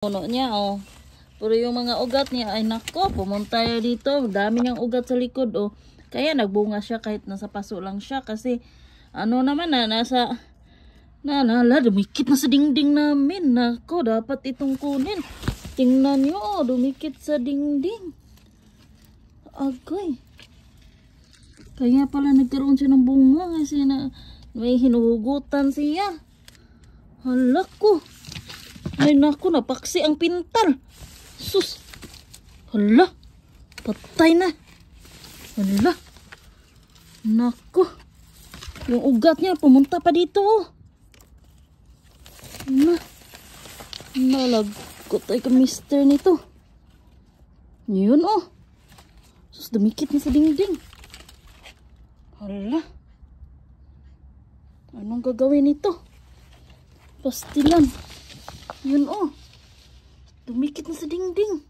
Puno niya, oh. Pero yung mga ugat niya, ay nako, pumunta dito. Dami niyang ugat sa likod, oh. Kaya nagbunga siya kahit nasa paso lang siya. Kasi, ano naman na, nasa, dumikit na sa dingding namin. Nako, dapat itong kunin. Tingnan niyo, oh, dumikit sa dingding. Agoy. Kaya pala nagkaroon siya ng bunga kasi na may hinuhugutan siya. Hala ko. Ay naku, napaksi ang pintal. Sus. Hala. Patay na. Hala. Naku. Yung ugat niya pumunta pa dito. Nalagot ay ka mister nito. Yun oh. Sus, dumikit na sa dingding. Hala. Anong gagawin nito? Pastilan. Yun oh. Dumikit na sa dingding.